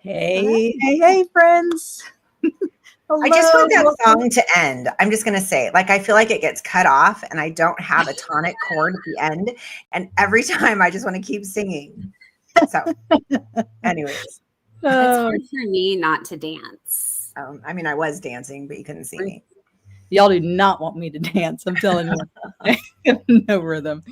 Hey, friends. I just want that Hello. song to end. I'm just going to say, I feel like it gets cut off and I don't have a tonic chord at the end. And every time I just want to keep singing. So, anyways. It's hard for me not to dance. I mean, I was dancing, but you couldn't see me. Y'all do not want me to dance. I'm telling you. No rhythm.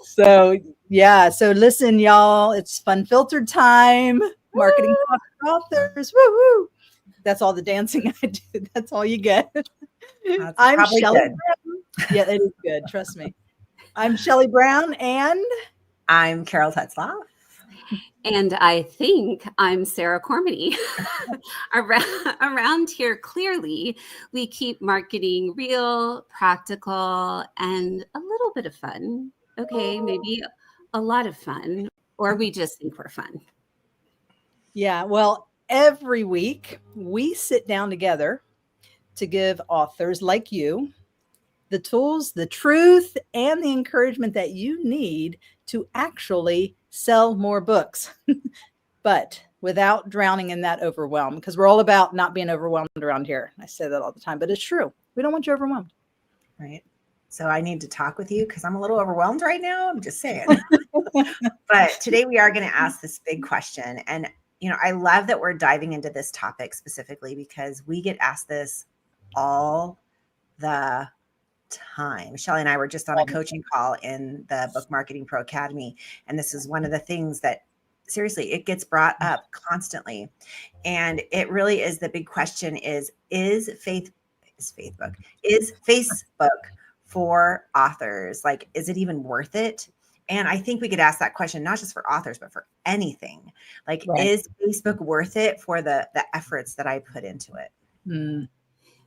So, yeah. So, listen, y'all. It's fUNfiltered time. Marketing talk for authors. Woo-hoo. That's all the dancing I do. That's all you get. I'm Shelly Brown. Yeah, it is good. Trust me. I'm Shelly Brown and I'm Carol Tetzlaff. And I think I'm Sara Cormany. Around here, clearly, we keep marketing real, practical, and a little bit of fun. Okay, maybe a lot of fun, or we just think we're fun. Yeah, well, every week we sit down together to give authors like you the tools, the truth, and the encouragement that you need to actually sell more books, but without drowning in that overwhelm, because we're all about not being overwhelmed around here. I say that all the time, but it's true. We don't want you overwhelmed. Right. So I need to talk with you because I'm a little overwhelmed right now. I'm just saying. But today we are going to ask this big question. And, I love that we're diving into this topic specifically because we get asked this all the time. Shelly and I were just on a coaching call in the Book Marketing Pro Academy. And this is one of the things that seriously, it gets brought up constantly. And it really is the big question is Facebook for authors? Is it even worth it? And I think we could ask that question, not just for authors, but for anything. Right. Is Facebook worth it for the efforts that I put into it? Mm.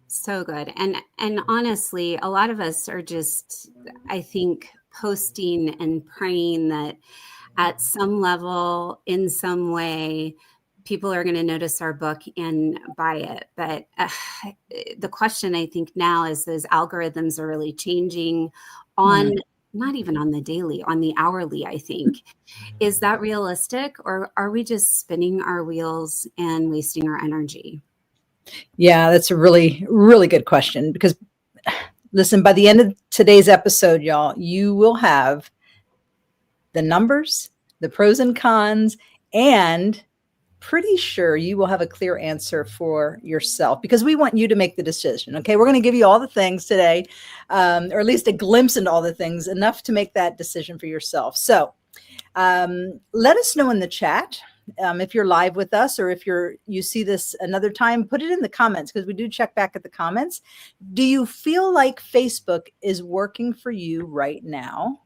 So good. And honestly, a lot of us are just, I think, posting and praying that at some level, in some way, people are going to notice our book and buy it. But the question I think now is those algorithms are really changing on, not even on the daily, on the hourly, I think. Is that realistic, or are we just spinning our wheels and wasting our energy? Yeah, that's a really, really good question because listen, by the end of today's episode, y'all, you will have the numbers, the pros and cons, and pretty sure you will have a clear answer for yourself because we want you to make the decision. Okay. We're going to give you all the things today, or at least a glimpse into all the things, enough to make that decision for yourself. So let us know in the chat. If you're live with us or if you see this another time, put it in the comments because we do check back at the comments. Do you feel like Facebook is working for you right now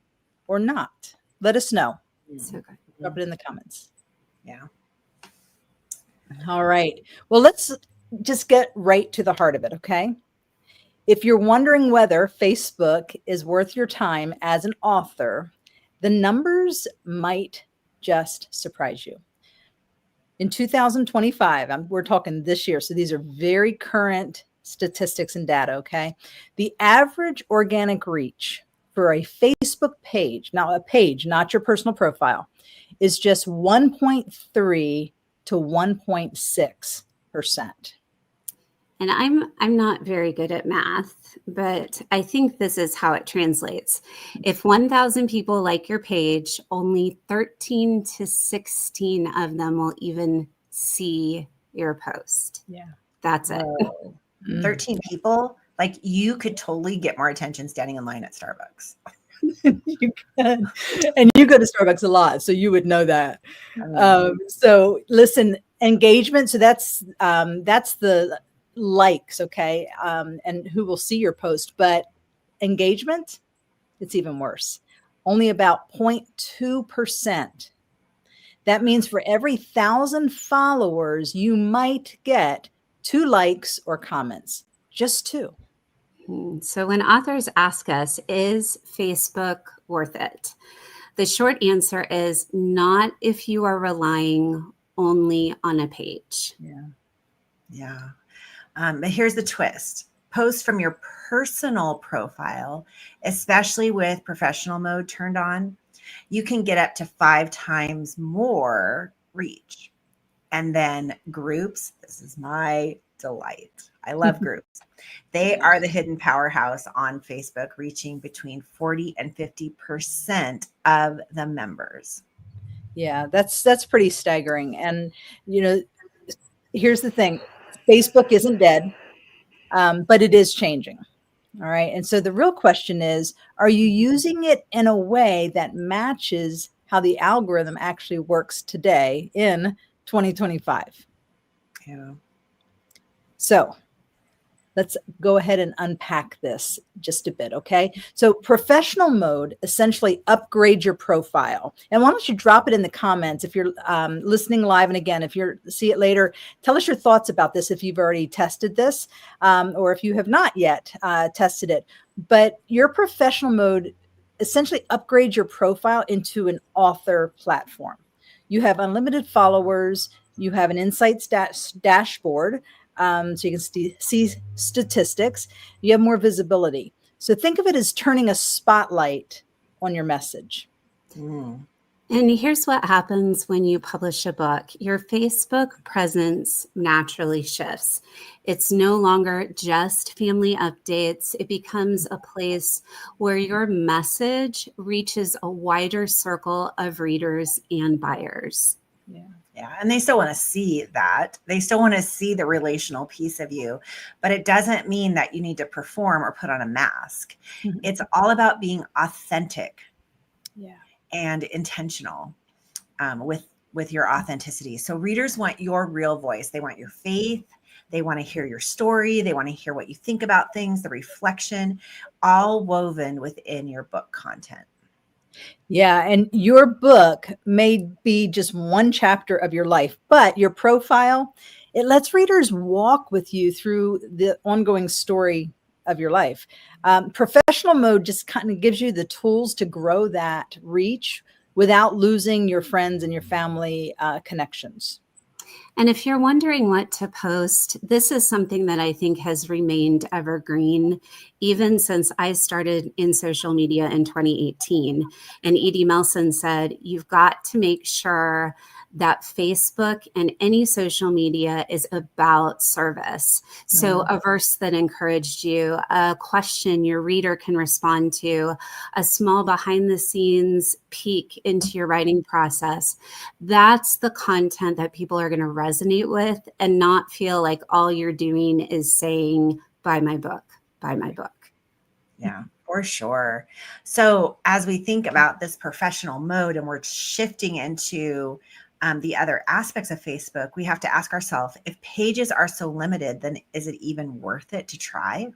or not? Let us know. So Drop it in the comments. Yeah. All right. Well, let's just get right to the heart of it, okay? If you're wondering whether Facebook is worth your time as an author, the numbers might just surprise you. In 2025, we're talking this year, so these are very current statistics and data, okay? The average organic reach for a Facebook page, now a page, not your personal profile, is just 1.3 to 1.6%. And I'm not very good at math, but I think this is how it translates. If 1,000 people like your page, only 13 to 16 of them will even see your post. Yeah. That's it. 13 people, you could totally get more attention standing in line at Starbucks. You can. And you go to Starbucks a lot, so you would know that. So listen, engagement. So that's the likes, okay, and who will see your post. But engagement, it's even worse. Only about 0.2%. That means for every 1,000 followers, you might get 2 likes or comments, just 2. So when authors ask us, is Facebook worth it? The short answer is not if you are relying only on a page. Yeah. But here's the twist. Post from your personal profile, especially with professional mode turned on, you can get up to 5 times more reach. And then groups. This is my delight. I love groups. They are the hidden powerhouse on Facebook, reaching between 40 and 50% of the members. Yeah, that's pretty staggering. And here's the thing: Facebook isn't dead, but it is changing. All right. And so the real question is, are you using it in a way that matches how the algorithm actually works today in 2025? Yeah. So let's go ahead and unpack this just a bit, okay? So professional mode essentially upgrades your profile. And why don't you drop it in the comments if you're listening live, and again, if you see it later, tell us your thoughts about this if you've already tested this or if you have not yet tested it. But your professional mode essentially upgrades your profile into an author platform. You have unlimited followers. You have an insights dashboard. So you can see statistics. You have more visibility. So think of it as turning a spotlight on your message. Mm. And here's what happens when you publish a book. Your Facebook presence naturally shifts. It's no longer just family updates. It becomes a place where your message reaches a wider circle of readers and buyers. Yeah. Yeah. And they still want to see that. They still want to see the relational piece of you, but it doesn't mean that you need to perform or put on a mask. Mm-hmm. It's all about being authentic. Yeah. And intentional with your authenticity. So readers want your real voice. They want your faith. They want to hear your story. They want to hear what you think about things, the reflection, all woven within your book content. Yeah. And your book may be just one chapter of your life, but your profile, it lets readers walk with you through the ongoing story of your life. Professional mode just kind of gives you the tools to grow that reach without losing your friends and your family connections. And if you're wondering what to post, this is something that I think has remained evergreen even since I started in social media in 2018. And Edie Melson said, you've got to make sure that Facebook and any social media is about service. So a verse that encouraged you, a question your reader can respond to, a small behind the scenes peek into your writing process. That's the content that people are going to resonate with and not feel like all you're doing is saying, buy my book, buy my book. Yeah, for sure. So as we think about this professional mode and we're shifting into the other aspects of Facebook, we have to ask ourselves, if pages are so limited, then is it even worth it to try?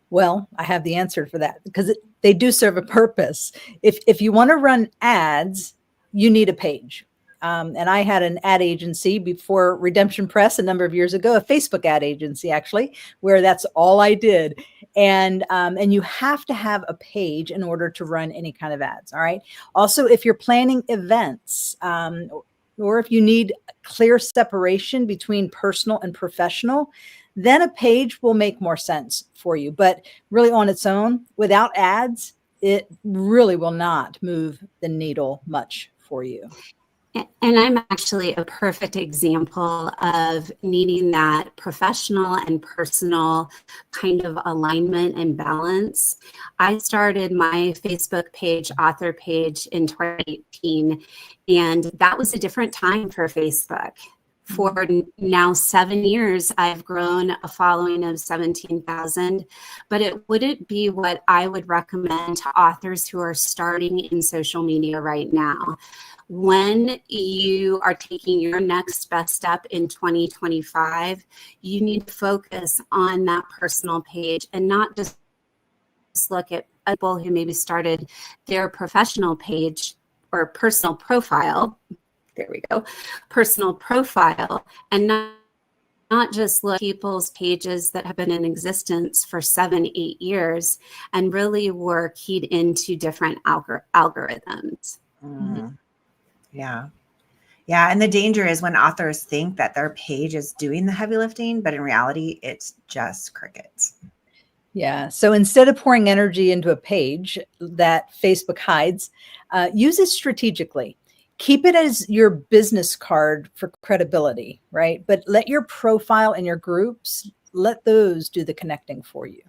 Well, I have the answer for that because they do serve a purpose. If you want to run ads, you need a page. And I had an ad agency before Redemption Press a number of years ago, a Facebook ad agency, actually, where that's all I did. And you have to have a page in order to run any kind of ads. All right. Also, if you're planning events, or if you need clear separation between personal and professional, then a page will make more sense for you. But really on its own, without ads, it really will not move the needle much for you. And I'm actually a perfect example of needing that professional and personal kind of alignment and balance. I started my Facebook page, author page, in 2018, and that was a different time for Facebook. For now 7 years, I've grown a following of 17,000, but it wouldn't be what I would recommend to authors who are starting in social media right now. When you are taking your next best step in 2025, you need to focus on that personal page and not just look at people who maybe started their professional page or personal profile. There we go. Personal profile, and not just look at people's pages that have been in existence for 7-8 years and really work keyed into different algorithms. Mm-hmm. Yeah. Yeah. And the danger is when authors think that their page is doing the heavy lifting, but in reality, it's just crickets. Yeah. So instead of pouring energy into a page that Facebook hides, use it strategically. keep it as your business card for credibility, right? But let your profile and your groups, let those do the connecting for you.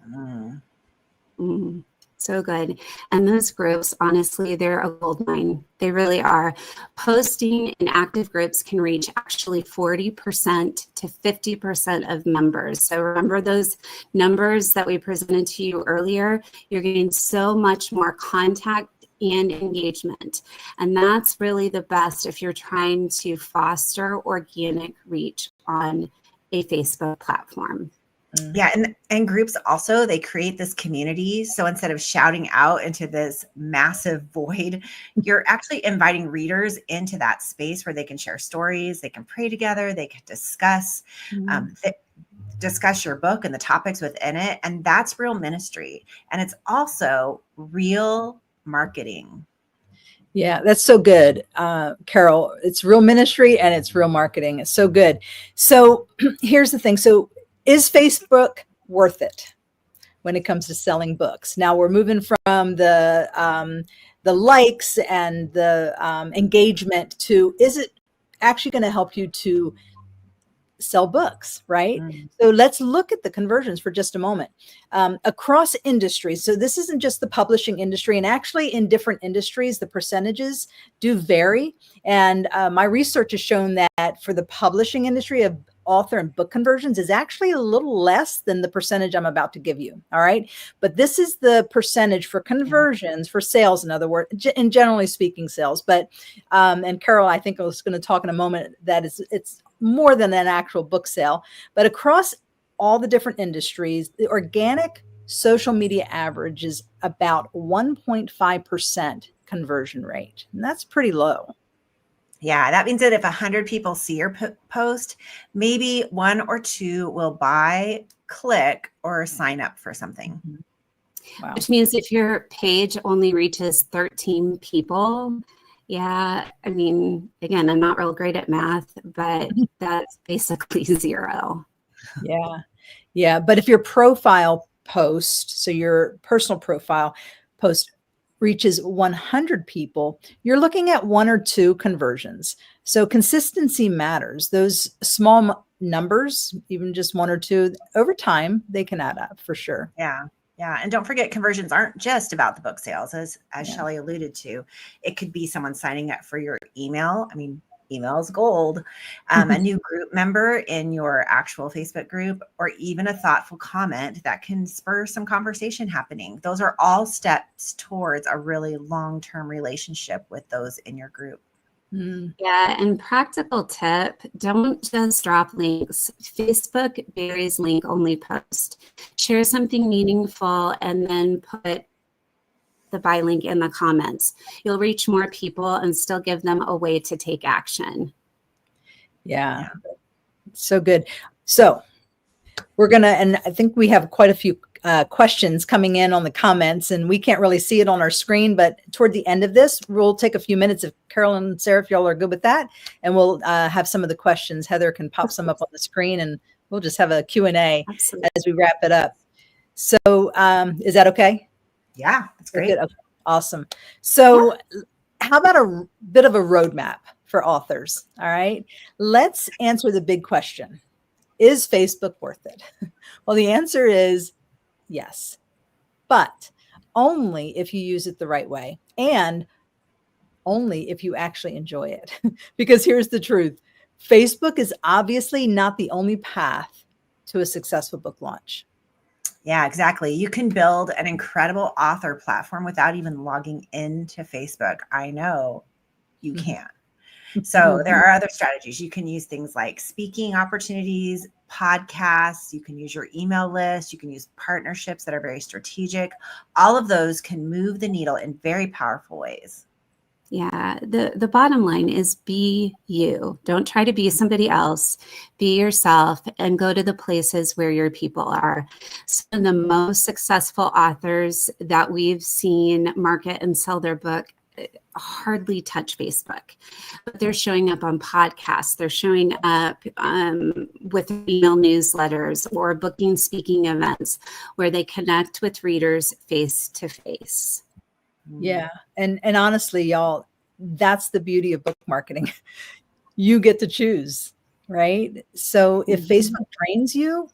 Mm, so good. And those groups, honestly, they're a gold mine. They really are. Posting in active groups can reach actually 40% to 50% of members. So remember those numbers that we presented to you earlier? You're getting so much more contact and engagement. And that's really the best if you're trying to foster organic reach on a Facebook platform. Yeah, and groups also, they create this community. So instead of shouting out into this massive void, you're actually inviting readers into that space where they can share stories, they can pray together, they can discuss discuss your book and the topics within it. And that's real ministry. And it's also real marketing. Yeah, that's so good, Carol. It's real ministry and it's real marketing. It's so good. So here's the thing. So is Facebook worth it when it comes to selling books? Now we're moving from the likes and the engagement to, is it actually going to help you to sell books, right? So let's look at the conversions for just a moment. Across industries, so this isn't just the publishing industry, and actually in different industries, the percentages do vary. And my research has shown that for the publishing industry of author and book conversions is actually a little less than the percentage I'm about to give you. All right. But this is the percentage for conversions, for sales, in other words, and generally speaking sales. But, and Carol, I think I was going to talk in a moment that it's more than an actual book sale, but across all the different industries, the organic social media average is about 1.5% conversion rate. And that's pretty low. Yeah, that means that if 100 people see your post, maybe 1 or 2 will buy, click, or sign up for something. Wow. Which means if your page only reaches 13 people, yeah, I mean, again, I'm not real great at math, but that's basically 0. Yeah. Yeah. But if your profile post, so your personal profile post reaches 100 people, you're looking at 1 or 2 conversions. So consistency matters. Those small numbers, even just 1 or 2, over time, they can add up for sure. Yeah. Yeah. And don't forget, conversions aren't just about the book sales, as Shelly alluded to. It could be someone signing up for your email. I mean, email is gold, a new group member in your actual Facebook group, or even a thoughtful comment that can spur some conversation happening. Those are all steps towards a really long-term relationship with those in your group. Yeah, and practical tip, don't just drop links. Facebook buries link only post. Share something meaningful and then put the buy link in the comments. You'll reach more people and still give them a way to take action. Yeah. So good. So we're going to, and I think we have quite a few questions coming in on the comments, and we can't really see it on our screen, but toward the end of this, we'll take a few minutes if Carol and Sarah, if y'all are good with that, and we'll have some of the questions. Heather can pop some up on the screen and we'll just have a Q&A as we wrap it up. So is that okay? Yeah, that's great. Good. Okay. Awesome. So how about a bit of a roadmap for authors? All right. Let's answer the big question. Is Facebook worth it? Well, the answer is yes, but only if you use it the right way and only if you actually enjoy it. Because here's the truth. Facebook is obviously not the only path to a successful book launch. Yeah, exactly. You can build an incredible author platform without even logging into Facebook. I know you can. So there are other strategies. You can use things like speaking opportunities, podcasts. You can use your email list. You can use partnerships that are very strategic. All of those can move the needle in very powerful ways. Yeah, the bottom line is be you. Don't try to be somebody else. Be yourself and go to the places where your people are. Some of the most successful authors that we've seen market and sell their book hardly touch Facebook, but they're showing up on podcasts. They're showing up with email newsletters or booking speaking events where they connect with readers face to face. Yeah. And honestly, y'all, that's the beauty of book marketing. You get to choose, right? So if Facebook drains you,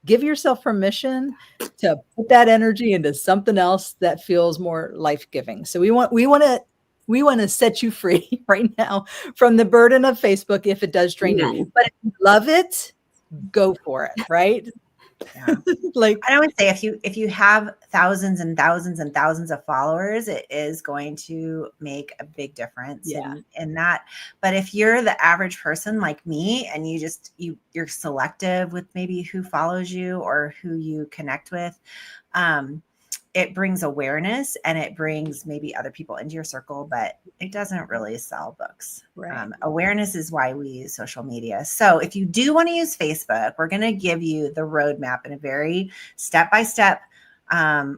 give yourself permission to put that energy into something else that feels more life-giving. So we want to set you free right now from the burden of Facebook if it does drain you. But if you love it, go for it, right? Yeah. Like, I would say if you have thousands and thousands and thousands of followers, it is going to make a big difference in that. But if you're the average person like me and you're selective with maybe who follows you or who you connect with, it brings awareness and it brings maybe other people into your circle, but it doesn't really sell books. right. Awareness is why we use social media. So if you do want to use Facebook, we're going to give you the roadmap in a very step-by-step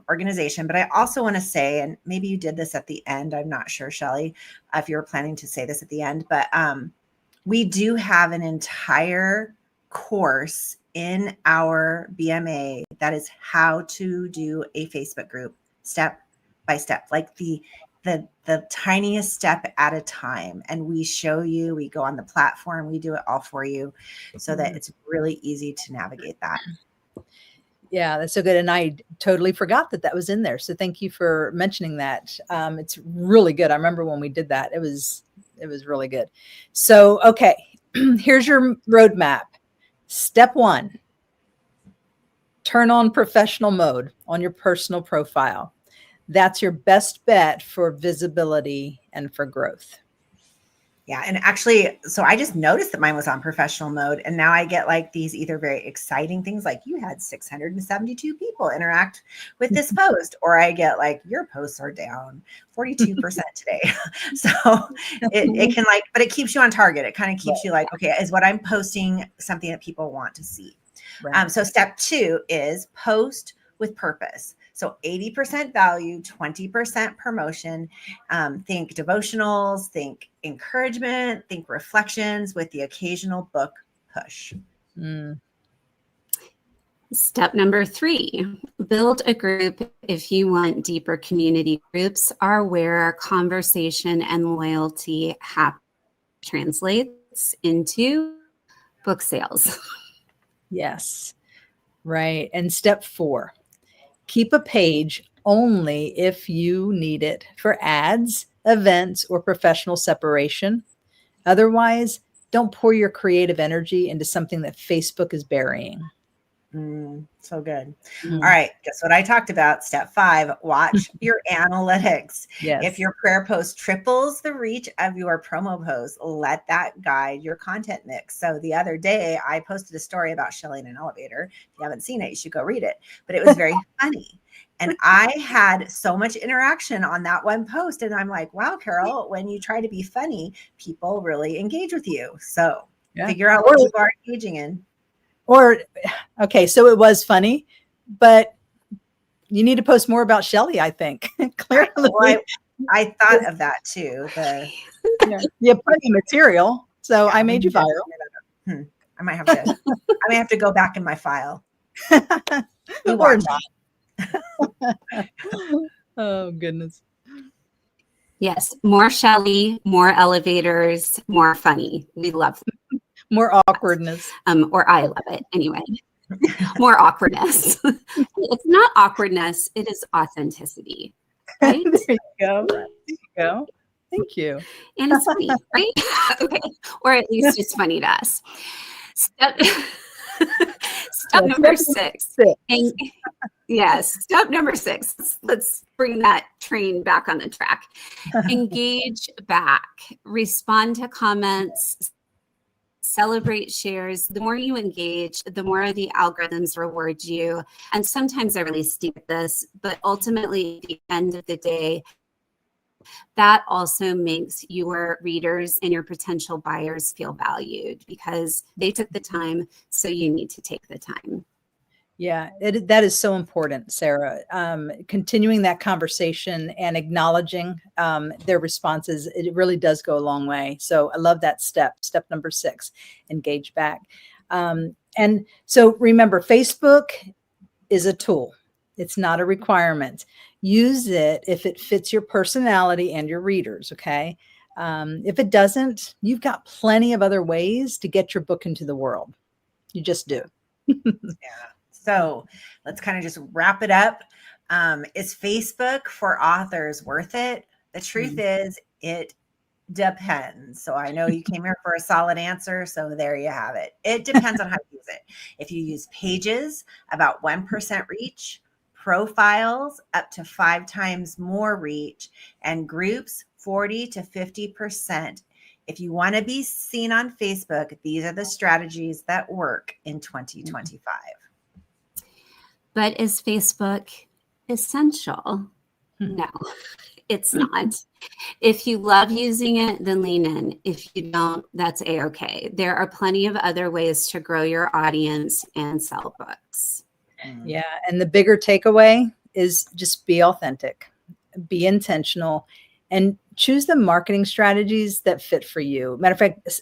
organization. But I also want to say, and maybe you did this at the end, I'm not sure, Shelly, if you were planning to say this at the end, but we do have an entire course in our BMA that is how to do a Facebook group step by step, like the tiniest step at a time. And we show you, we go on the platform, we do it all for you so that it's really easy to navigate that. Yeah, that's so good. And I totally forgot that was in there. So thank you for mentioning that. It's really good. I remember when we did that, it was really good. So, okay, here's your roadmap. Step 1, turn on professional mode on your personal profile. That's your best bet for visibility and for growth. Yeah. And actually, so I just noticed that mine was on professional mode. And now I get like these either very exciting things like you had 672 people interact with this post, or I get like your posts are down 42% today. So it can like, but it keeps you on target. It kind of keeps you like, okay, is what I'm posting something that people want to see? Right. So step 2 is post with purpose. So 80% value, 20% promotion. Think devotionals, think encouragement, think reflections with the occasional book push. Step number 3, build a group if you want deeper community. Groups are where conversation and loyalty translates into book sales. Yes, right. And step 4, keep a page only if you need it for ads, events, or professional separation. Otherwise, don't pour your creative energy into something that Facebook is burying. So good. All right. Guess what I talked about? Step 5, watch your analytics. Yes. If your prayer post triples the reach of your promo post, let that guide your content mix. So the other day I posted a story about Shelly in an elevator. If you haven't seen it, you should go read it, but it was very funny. And I had so much interaction on that one post. And I'm like, wow, Carol, when you try to be funny, people really engage with you. So figure out what you are engaging in. Or, okay, so it was funny, but you need to post more about Shelly, I think. Clearly. Well, I thought of that too. You have plenty of material, so I made you viral. I might have to go back in my file. Or not. Oh, goodness. Yes, more Shelly, more elevators, more funny. We love them. More awkwardness. Or I love it anyway. More awkwardness. It's not awkwardness, it is authenticity. Right? There you go. There you go. Thank you. And it's funny, right? Okay. Or at least it's funny to us. Step number 6. Step number 6. Let's bring that train back on the track. Engage back. Respond to comments. Celebrate shares. The more you engage, the more the algorithms reward you. And sometimes I really steep at this, but ultimately at the end of the day, that also makes your readers and your potential buyers feel valued because they took the time, so you need to take the time. Yeah, that is so important, Sara. Continuing that conversation and acknowledging their responses, it really does go a long way. So I love that step number 6, engage back. And so remember, Facebook is a tool. It's not a requirement. use it if it fits your personality and your readers. Okay. If it doesn't, you've got plenty of other ways to get your book into the world. You just do. Yeah. So let's kind of just wrap it up. Is Facebook for authors worth it? The truth is, it depends. So I know you came here for a solid answer. So there you have it. It depends on how you use it. If you use pages, about 1% reach, profiles up to 5 times more reach, and groups 40 to 50%. If you want to be seen on Facebook, these are the strategies that work in 2025. But is Facebook essential? No, it's not. If you love using it, then lean in. If you don't, that's a-okay. There are plenty of other ways to grow your audience and sell books. Yeah. And the bigger takeaway is just be authentic, be intentional, and choose the marketing strategies that fit for you. Matter of fact,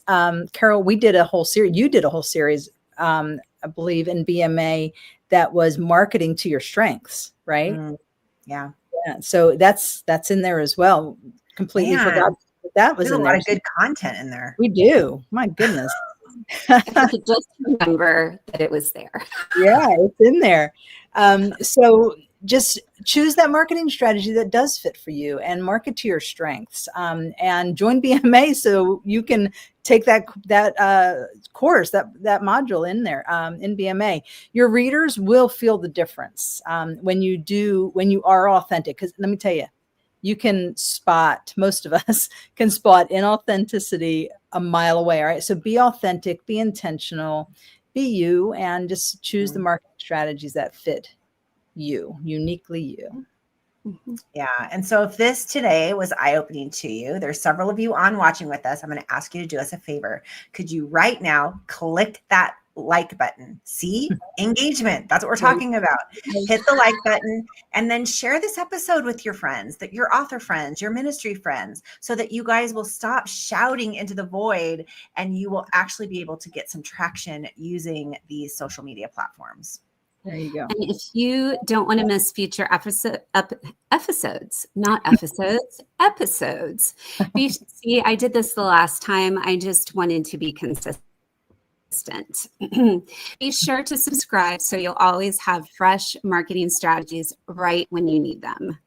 Carol, we did a whole series. You did a whole series, I believe, in BMA that was marketing to your strengths, right? Yeah. Yeah. So that's in there as well. Completely forgot that was There's in a there. lot of good content in there. We do. My goodness. If you could just remember that it was there. Yeah, it's in there. So just choose that marketing strategy that does fit for you and market to your strengths, and join BMA so you can take that course, that module in there, in BMA. Your readers will feel the difference when you are authentic. Because let me tell you, you can spot, most of us can spot inauthenticity a mile away. All right. So be authentic, be intentional, be you, and just choose the marketing strategies that fit you, uniquely you. Yeah. And so if this today was eye-opening to you, there's several of you on watching with us. I'm going to ask you to do us a favor. Could you right now click that like button? See, engagement. That's what we're talking about. Hit the like button and then share this episode with your friends, that your author friends, your ministry friends, so that you guys will stop shouting into the void and you will actually be able to get some traction using these social media platforms. There you go. And if you don't want to miss future episodes. See, I did this the last time. I just wanted to be consistent. Be sure to subscribe so you'll always have fresh marketing strategies right when you need them.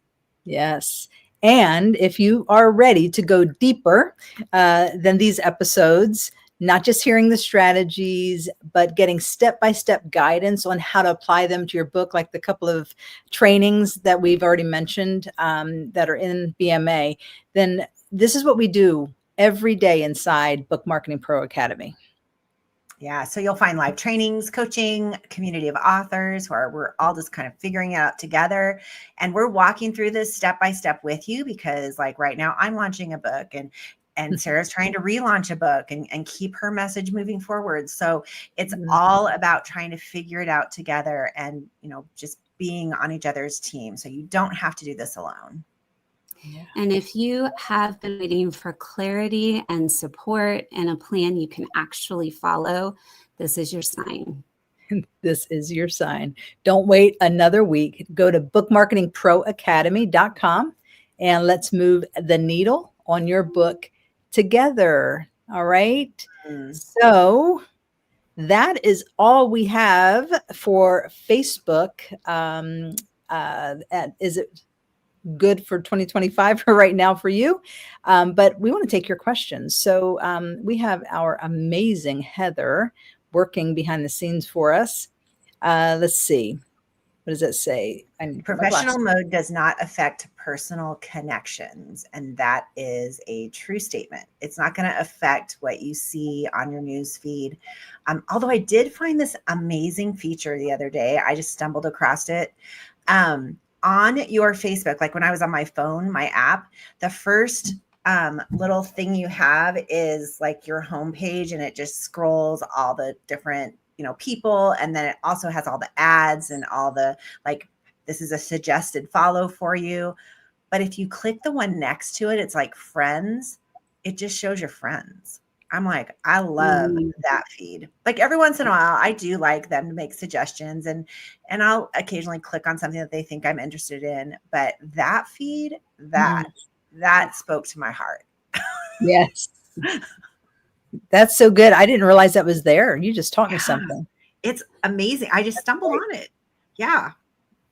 Yes. And if you are ready to go deeper than these episodes, not just hearing the strategies, but getting step-by-step guidance on how to apply them to your book, like the couple of trainings that we've already mentioned that are in BMA, then this is what we do every day inside Book Marketing Pro Academy. Yeah, so you'll find live trainings, coaching, community of authors where we're all just kind of figuring it out together. And we're walking through this step by step with you because like right now I'm launching a book and Sarah's trying to relaunch a book and keep her message moving forward. So it's all about trying to figure it out together and, just being on each other's team. So you don't have to do this alone. Yeah. And if you have been waiting for clarity and support and a plan you can actually follow, this is your sign. This is your sign. Don't wait another week. Go to bookmarketingproacademy.com and let's move the needle on your book together. All right. So that is all we have for Facebook. Is it good for 2025 for right now for you? But we want to take your questions. So we have our amazing Heather working behind the scenes for us. Let's see. What does that say? Professional mode does not affect personal connections. And that is a true statement. It's not going to affect what you see on your news feed. Although I did find this amazing feature the other day. I just stumbled across it. On your Facebook, like when I was on my phone, my app, the first little thing you have is like your homepage, and it just scrolls all the different, people. And then it also has all the ads and all the, like, this is a suggested follow for you. But if you click the one next to it, it's like friends. It just shows your friends. I'm like, I love that feed. Like every once in a while, I do like them to make suggestions, and I'll occasionally click on something that they think I'm interested in. But that feed, that spoke to my heart. Yes. That's so good. I didn't realize that was there. You just taught me something. It's amazing. I just stumbled on it. Yeah.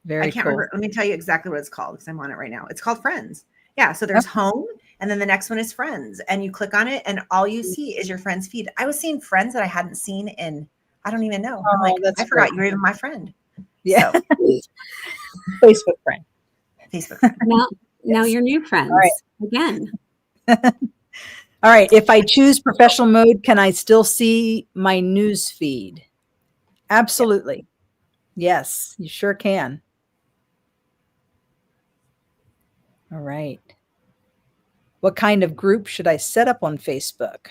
Very I can't cool. remember. Let me tell you exactly what it's called because I'm on it right now. It's called Friends. Yeah. So there's home, and then the next one is Friends. And you click on it, and all you see is your friend's feed. I was seeing friends that I hadn't seen in, I don't even know. I'm like, I forgot you're even my friend. Yeah. So. Facebook friend. Facebook friend. Now you're new friends again. All right. If I choose professional mode, can I still see my news feed? Absolutely. Yes, you sure can. All right. What kind of group should I set up on Facebook?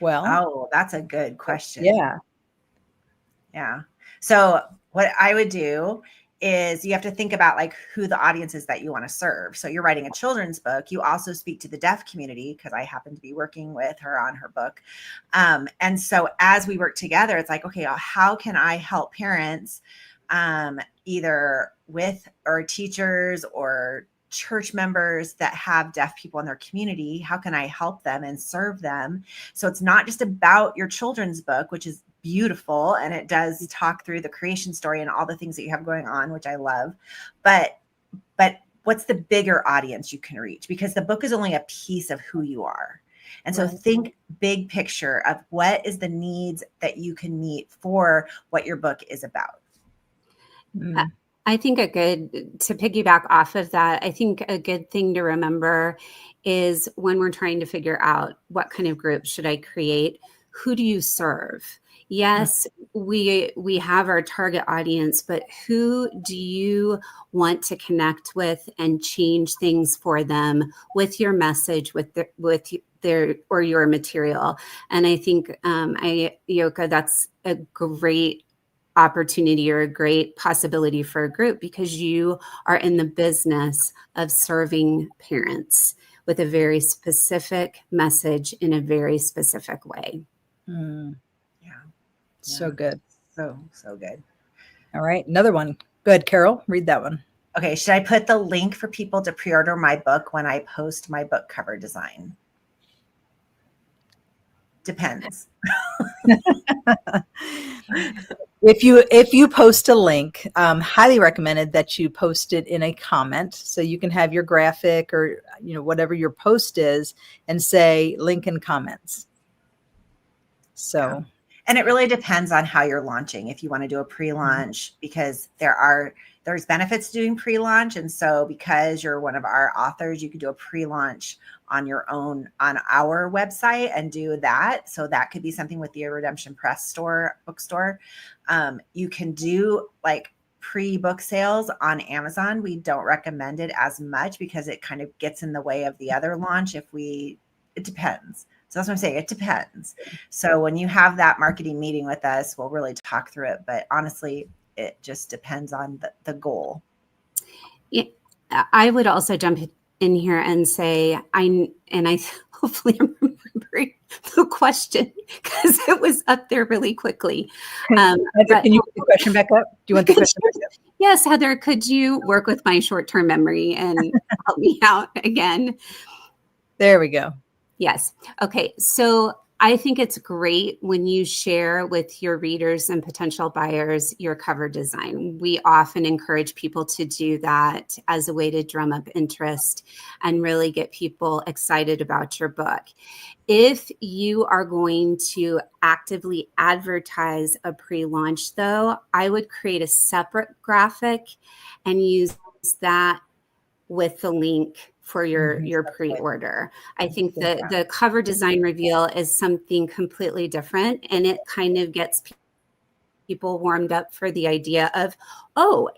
Well, oh, that's a good question. Yeah. Yeah. So what I would do is you have to think about like who the audience is that you want to serve. So you're writing a children's book. You also speak to the deaf community because I happen to be working with her on her book. And so as we work together, it's like, okay, how can I help parents either with or teachers or church members that have deaf people in their community? How can I help them and serve them? So it's not just about your children's book, which is beautiful, and it does talk through the creation story and all the things that you have going on, which I love, but what's the bigger audience you can reach? Because the book is only a piece of who you are. And so think big picture of what is the needs that you can meet for what your book is about. I think to piggyback off of that, I think a good thing to remember is when we're trying to figure out what kind of group should I create, who do you serve? Yes, we have our target audience, but who do you want to connect with and change things for them with your message, with their or your material? And I think, Yoka, that's a great opportunity or a great possibility for a group because you are in the business of serving parents with a very specific message in a very specific way. So good. So good. All right. Another one. Good. Carol, read that one. Okay. Should I put the link for people to pre-order my book when I post my book cover design? Depends. If you post a link, highly recommended that you post it in a comment so you can have your graphic or whatever your post is and say link in comments. So and it really depends on how you're launching. If you want to do a pre-launch, because there's benefits to doing pre-launch. And so because you're one of our authors, you could do a pre-launch on your own, on our website and do that. So that could be something with the Redemption Press bookstore. You can do like pre-book sales on Amazon. We don't recommend it as much because it kind of gets in the way of the other launch. It depends. So that's what I'm saying. It depends. So when you have that marketing meeting with us, we'll really talk through it. But honestly, it just depends on the goal. Yeah, I would also jump in here and say, I hopefully I'm remembering the question because it was up there really quickly. Heather, can you put the question back up? Do you want the question back up? Yes, Heather, could you work with my short-term memory and help me out again? There we go. Yes. Okay. So I think it's great when you share with your readers and potential buyers your cover design. We often encourage people to do that as a way to drum up interest and really get people excited about your book. If you are going to actively advertise a pre-launch, though, I would create a separate graphic and use that with the link for your pre-order. I think the cover design reveal is something completely different, and it kind of gets people warmed up for the idea of,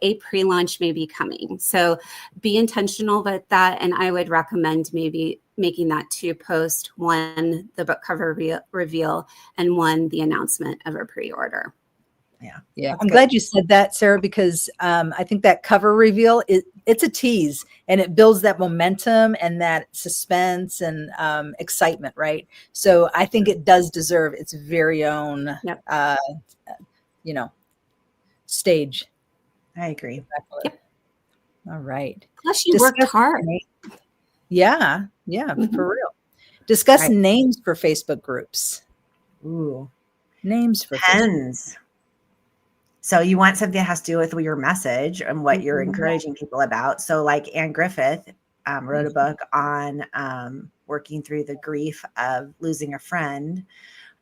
a pre-launch may be coming. So be intentional with that, and I would recommend maybe making that 2 posts, one, the book cover reveal, and one, the announcement of a pre-order. Yeah, That's I'm good. glad you said that, Sarah, because I think that cover reveal, it's a tease, and it builds that momentum and that suspense and excitement, right? So I think it does deserve its very own, Yep. Stage. I agree. Yep. All right. Plus, you worked Discuss- hard. Yeah, Mhm. for real. Discuss Right. names for Facebook groups. Ooh, Names for Facebook. depends. So you want something that has to do with your message and what you're Mhm. encouraging people about. So like Anne Griffith wrote a book on working through the grief of losing a friend.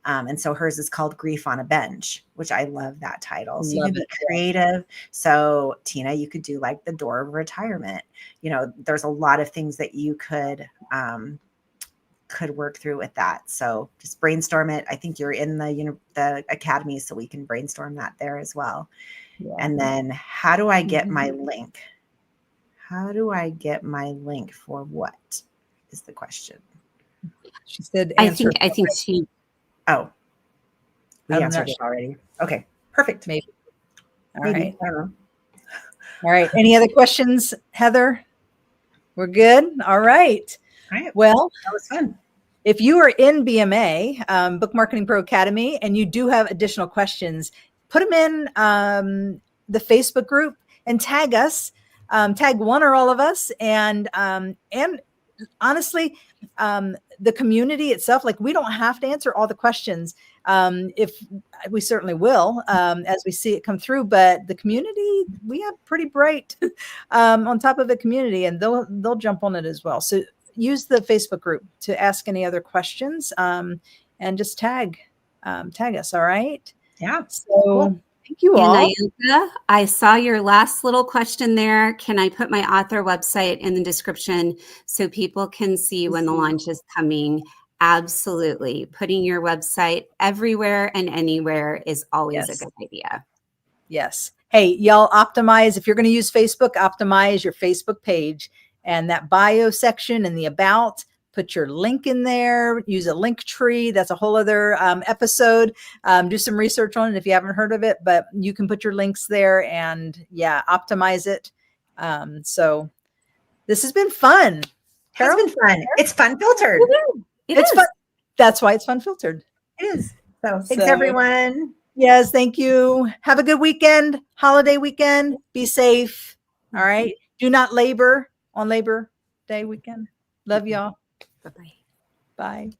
And so hers is called Grief on a Bench, which I love that title. So you Love can be it. creative. So Tina, you could do like the door of retirement. You know, there's a lot of things that you could work through with that. So just brainstorm it. I think you're in the academy, so we can brainstorm that there as well. Yeah. And then how do I get my Mhm. link? How do I get my link for what is the question? She said I answer. think she. Oh, we I'm answered not it already. Okay, perfect. Maybe. All Maybe. right. I don't know. All right. Any other questions, Heather? We're good. All right. All right. Well, That was fun. if you are in BMA, Book Marketing Pro Academy, and you do have additional questions, put them in the Facebook group and tag us. Tag one or all of us, and honestly, the community itself, like, we don't have to answer all the questions. If we certainly will, as we see it come through, but the community, we have pretty bright on top of the community, and they'll jump on it as well. So use the Facebook group to ask any other questions, and just tag us. All right. Yeah. So Cool. thank you all. Anayuka, I saw your last little question there. Can I put my author website in the description so people can see when the launch is coming? Absolutely. Putting your website everywhere and anywhere is always a Yes. good idea. Yes. Hey, y'all, optimize. If you're going to use Facebook, optimize your Facebook page, and that bio section and the about, put your link in there. Use a link tree. That's a whole other episode. Do some research on it if you haven't heard of it, but you can put your links there and optimize it. So this has been fun. It's been fun. It's fUNfiltered. It's fun. That's why it's FUNfiltered. It is. So thanks, So- everyone. Yes, thank you. Have a good weekend, holiday weekend. Be safe. All right. Do not labor on Labor Day weekend. Love y'all. Bye-bye. Bye.